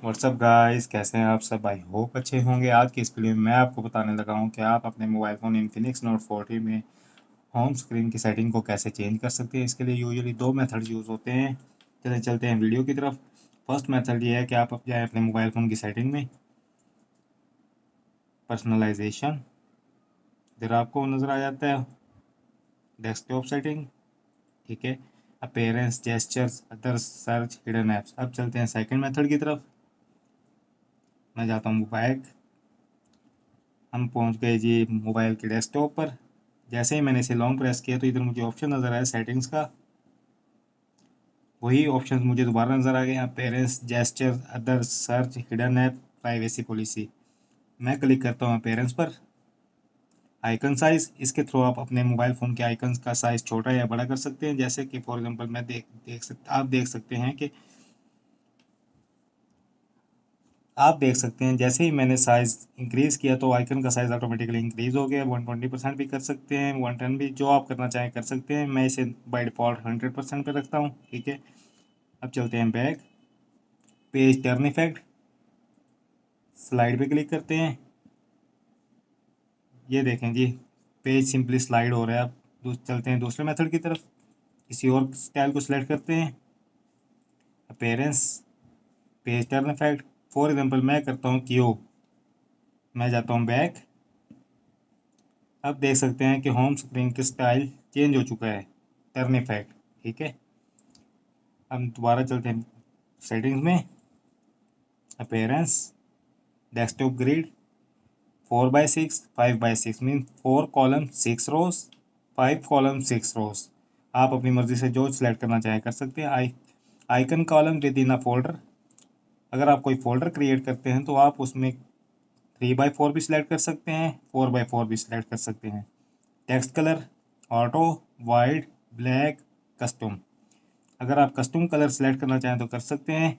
WhatsApp guys, कैसे हैं आप सब। आई होप अच्छे होंगे। आज की इस वीडियो में मैं आपको बताने लगा हूं कि आप अपने मोबाइल फ़ोन इन्फिनिक्स नोट 40 में होम स्क्रीन की सेटिंग को कैसे चेंज कर सकते हैं। इसके लिए यूजुअली दो मेथड यूज़ होते हैं। चलिए चलते हैं वीडियो की तरफ। फर्स्ट मेथड ये है कि आप जाएँ अपने मोबाइल फ़ोन की सेटिंग में, पर्सनलाइजेशन, इधर आपको नज़र आ जाता है डेस्कटॉप सेटिंग, ठीक है, appearance, gestures, other, search, hidden apps. अब चलते हैं सेकंड मेथड की तरफ। मैं जाता हूँ बैक, हम पहुँच गए जी मोबाइल के डेस्कटॉप पर। जैसे ही मैंने इसे लॉन्ग प्रेस किया तो इधर मुझे ऑप्शन नज़र आया सेटिंग्स का। वही ऑप्शन मुझे दोबारा नज़र आ गए यहाँ, parents, gesture, other, search, hidden app, privacy policy. मैं क्लिक करता हूँ पेरेंट्स पर। आइकन साइज, इसके थ्रू आप अपने मोबाइल फ़ोन के आइकन्स का साइज़ छोटा या बड़ा कर सकते हैं। जैसे कि फॉर एग्जांपल मैं आप देख सकते हैं जैसे ही मैंने साइज़ इंक्रीज़ किया तो आइकन का साइज़ ऑटोमेटिकली इंक्रीज़ हो गया। 120% भी कर सकते हैं, 110 भी, जो आप करना चाहें कर सकते हैं। मैं इसे बाय डिफ़ॉल्ट 100% पे रखता हूँ, ठीक है। अब चलते हैं back, page turn effect, slide पे क्लिक करते हैं। ये देखें जी, पेज सिंपली स्लाइड हो रहा है। अब चलते हैं दूसरे मेथड की तरफ। किसी और स्टाइल को सिलेक्ट करते हैं, appearance, page turn effect. For example मैं करता हूँ क्यूब। मैं जाता हूँ बैक। अब देख सकते हैं कि होम स्क्रीन की स्टाइल चेंज हो चुका है, टर्न इफेक्ट, ठीक है। अब दोबारा चलते हैं सेटिंग्स में, appearance, desktop grid, 4x6, 5x6 mean 4 column 6 रोज, 5 कॉलम 6 रोज। आप अपनी मर्जी से जो सिलेक्ट करना चाहें कर सकते हैं। Icon column with in a folder, अगर आप कोई फोल्डर क्रिएट करते हैं तो आप उसमें 3x4 भी सिलेक्ट कर सकते हैं, 4x4 भी सिलेक्ट कर सकते हैं। Text colour, auto, white, black, custom. अगर आप कस्टम कलर सेलेक्ट करना चाहें तो कर सकते हैं।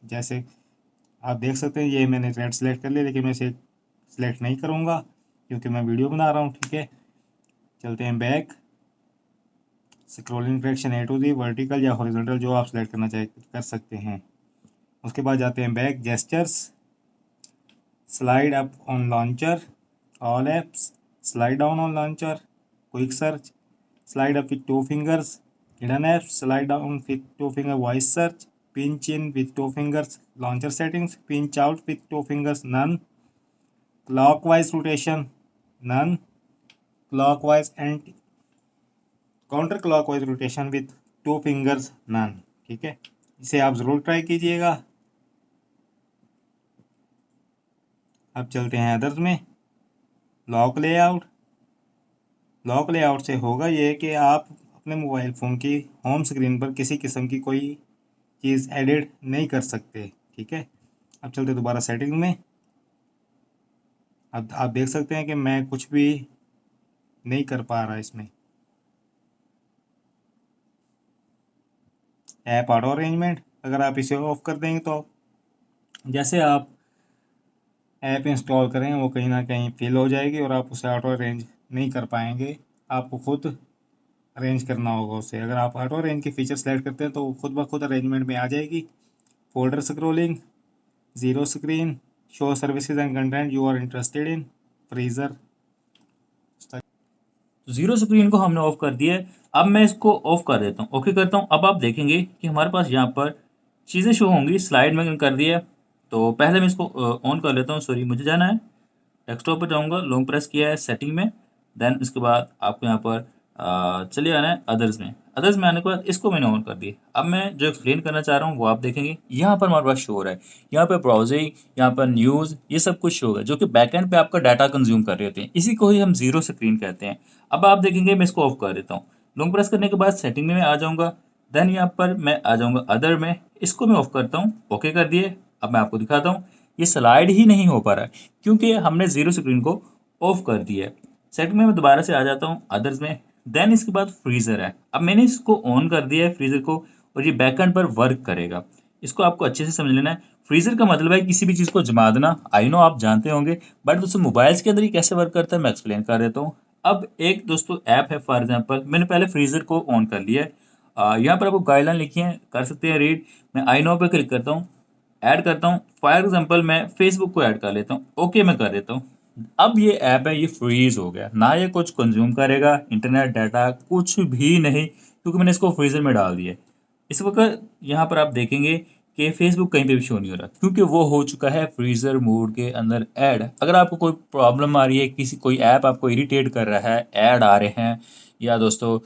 जैसे आप देख सकते हैं ये मैंने रेड सेलेक्ट कर लिया, लेकिन मैं इसे सेलेक्ट नहीं करूँगा क्योंकि मैं वीडियो बना रहा हूँ, ठीक है। चलते हैं back, scrolling direction a to the, vertical या हॉरिजॉन्टल, जो आप सेलेक्ट करना चाहे कर सकते हैं। उसके बाद जाते हैं back, gestures, slide up on launcher, all apps, slide down on launcher, quick search, slide up with two fingers, hidden apps, slide down with two finger voice search, pinch in with two fingers, launcher settings, pinch out with two fingers, none, clockwise rotation, none, clockwise and counter clockwise rotation with two fingers, none, ठीक है। इसे आप ज़रूर try कीजिएगा। अब चलते हैं others में, लॉक लेआउट। लॉक लेआउट से होगा ये कि आप अपने मोबाइल फ़ोन की होम स्क्रीन पर किसी किस्म की कोई चीज़ एडिट नहीं कर सकते, ठीक है। अब चलते दोबारा सेटिंग में। अब आप देख सकते हैं कि मैं कुछ भी नहीं कर पा रहा इसमें। ऐप ऑटो अरेंजमेंट, अगर आप इसे ऑफ कर देंगे तो जैसे आप ऐप इंस्टॉल करें वो कहीं ना कहीं फेल हो जाएगी और आप उसे ऑटो अरेंज नहीं कर पाएंगे। आपको खुद अरेंज करना होगा उसे। अगर आप ऑटो अरेंज के फीचर सेलेक्ट करते हैं तो वो खुद ब खुद अरेंजमेंट में आ जाएगी। Folder scrolling, zero screen, show services and content you are interested in, freezer. तो जीरो स्क्रीन को हमने ऑफ कर दिया है। अब मैं इसको ऑफ कर देता हूँ, ओके करता हूँ। अब आप देखेंगे कि हमारे पास यहाँ पर चीज़ें शो होंगी। स्लाइड में कर दिया है, तो पहले मैं इसको ऑन कर लेता हूँ। सॉरी, मुझे जाना है डेस्कटॉप पर, जाऊँगा, लॉन्ग प्रेस किया है सेटिंग में। देन उसके बाद आपको यहाँ पर चले आना है अदर्स में। अदर्स में आने के बाद इसको मैंने ऑन कर दिया। अब मैं जो एक्सप्लेन करना चाह रहा हूँ वो आप देखेंगे यहाँ पर हमारे पास शो हो रहा है। यहाँ पर ब्राउजिंग, यहाँ पर न्यूज़, ये सब कुछ शो होगा जो कि बैकएंड पे आपका डाटा कंज्यूम कर रहे होते हैं। इसी को ही हम जीरो स्क्रीन कहते हैं। अब आप देखेंगे मैं इसको ऑफ कर देता हूँ। लॉन्ग प्रेस करने के बाद सेटिंग में आ जाऊँगा। देन यहाँ पर मैं आ जाऊँगा अदर में, इसको मैं ऑफ करता हूँ, ओके कर दिए। अब मैं आपको दिखाता हूँ, ये स्लाइड ही नहीं हो पा रहा है क्योंकि हमने जीरो स्क्रीन को ऑफ कर दिया है। सेटिंग में मैं दोबारा से आ जाता हूँ अदर्स में। देन इसके बाद फ्रीजर है। अब मैंने इसको ऑन कर दिया है फ्रीजर को, और ये बैकएंड पर वर्क करेगा। इसको आपको अच्छे से समझ लेना है। फ्रीजर का मतलब है किसी भी चीज़ को जमा देना। आई नो आप जानते होंगे, बट उसे मोबाइल्स के अंदर ही कैसे वर्क करता है मैं एक्सप्लेन कर देता हूँ। अब एक दोस्तों ऐप है, फॉर एग्जांपल मैंने पहले फ्रीजर को ऑन कर लिया है। यहाँ पर आपको गाइडलाइन लिखी है, कर सकते हैं रीड। मैं आई नो पे क्लिक करता हूँ। ऐड करता हूँ। फॉर एग्जांपल मैं फेसबुक को ऐड कर लेता हूँ, ओके मैं कर देता हूँ। अब ये ऐप है, ये फ्रीज हो गया, ना ये कुछ कंज्यूम करेगा इंटरनेट डाटा, कुछ भी नहीं, क्योंकि मैंने इसको फ्रीजर में डाल दिया है। इस वक्त यहाँ पर आप देखेंगे कि फेसबुक कहीं पे भी शो नहीं हो रहा, क्योंकि वो हो चुका है फ्रीजर मोड के अंदर ऐड। अगर आपको कोई प्रॉब्लम आ रही है, किसी कोई ऐप आपको इरिटेट कर रहा है, ऐड आ रहे हैं, या दोस्तों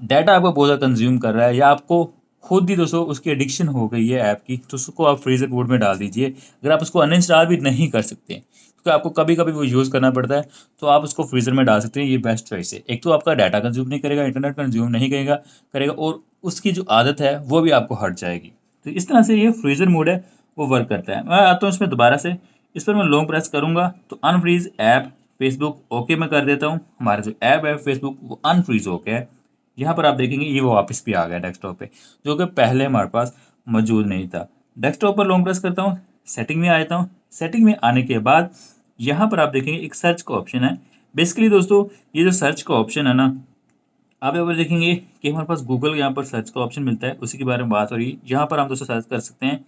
डाटा आपको बहुत ज़्यादा कंज्यूम कर रहा है, या आपको खुद ही दोस्तों उसकी एडिक्शन हो गई है ऐप की, तो उसको आप फ्रीजर मोड में डाल दीजिए। अगर आप उसको अनइंस्टॉल भी नहीं कर सकते, क्योंकि आपको कभी कभी वो यूज़ करना पड़ता है, तो आप उसको फ्रीजर में डाल सकते हैं। ये बेस्ट चॉइस है। एक तो आपका डाटा कंज्यूम नहीं करेगा, इंटरनेट कंज्यूम नहीं करेगा करेगा और उसकी जो आदत है वो भी आपको हट जाएगी। तो इस तरह से ये फ्रीजर मोड है, वो वर्क करता है। मैं आता हूँ इसमें दोबारा से, इस पर मैं लॉन्ग प्रेस करूंगा तो अनफ्रीज ऐप फेसबुक, ओके मैं कर देता हूँ। हमारा जो ऐप है फेसबुक वो अनफ्रीज हो गया है। यहाँ पर आप देखेंगे ये वो वापस भी आ गया डेस्कटॉप पे, जो कि पहले हमारे पास मौजूद नहीं था। डेस्कटॉप पर लॉन्ग प्रेस करता हूँ, सेटिंग में आ जाता हूँ। सेटिंग में आने के बाद यहाँ पर आप देखेंगे एक सर्च का ऑप्शन है। बेसिकली दोस्तों ये जो सर्च का ऑप्शन है ना, आप यहाँ पर देखेंगे कि हमारे पास गूगल यहाँ पर सर्च का ऑप्शन मिलता है, उसी के बारे में बात हो रही है। यहाँ पर हम दोस्तों सर्च कर सकते हैं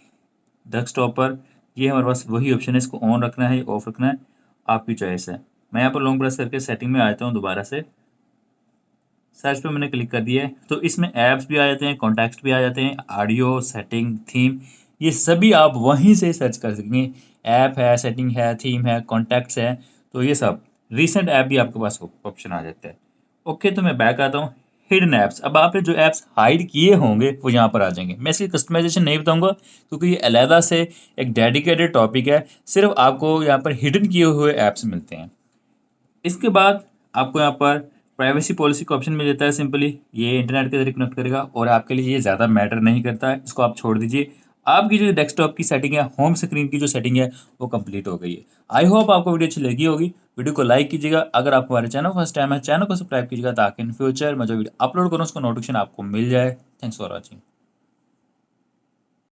डेस्कटॉप पर। ये हमारे पास वही ऑप्शन है, इसको ऑन रखना है या ऑफ रखना है, आपकी चॉइस है। मैं यहाँ पर लॉन्ग प्रेस करके सेटिंग में आ जाता हूँ दोबारा से। सर्च पे मैंने क्लिक कर दिया है, तो इसमें ऐप्स भी आ जाते हैं, कॉन्टैक्ट भी आ जाते हैं, ऑडियो, सेटिंग, थीम, ये सभी आप वहीं से सर्च कर सकेंगे। ऐप है, सेटिंग है, थीम है, कॉन्टैक्ट्स है, तो ये सब रिसेंट ऐप भी आपके पास ऑप्शन आ जाता है। ओके, तो मैं बैक आता हूँ। हिडन ऐप्स, अब आपने जो ऐप्स हाइड किए होंगे वो यहाँ पर आ जाएंगे। मैं इसकी कस्टमाइजेशन नहीं बताऊंगा, क्योंकि ये अलहदा से एक डेडिकेटेड टॉपिक है। सिर्फ आपको यहाँ पर हिडन किए हुए ऐप्स मिलते हैं। इसके बाद आपको यहाँ पर प्राइवेसी पॉलिसी का ऑप्शन मिल जाता है। सिंपली ये इंटरनेट के जरिए कनेक्ट करेगा और आपके लिए ये ज़्यादा मैटर नहीं करता है, इसको आप छोड़ दीजिए। आपकी जो डेस्कटॉप की सेटिंग है, होम स्क्रीन की जो सेटिंग है, वो कंप्लीट हो गई है। आई होप आपको वीडियो अच्छी लगी होगी। वीडियो को लाइक कीजिएगा। अगर आप हमारे चैनल फर्स्ट टाइम है, चैनल को सब्सक्राइब कीजिएगा, ताकि इन फ्यूचर में जो वीडियो अपलोड करूँ उसको नोटिफिकेशन आपको मिल जाए। Thanks for watching.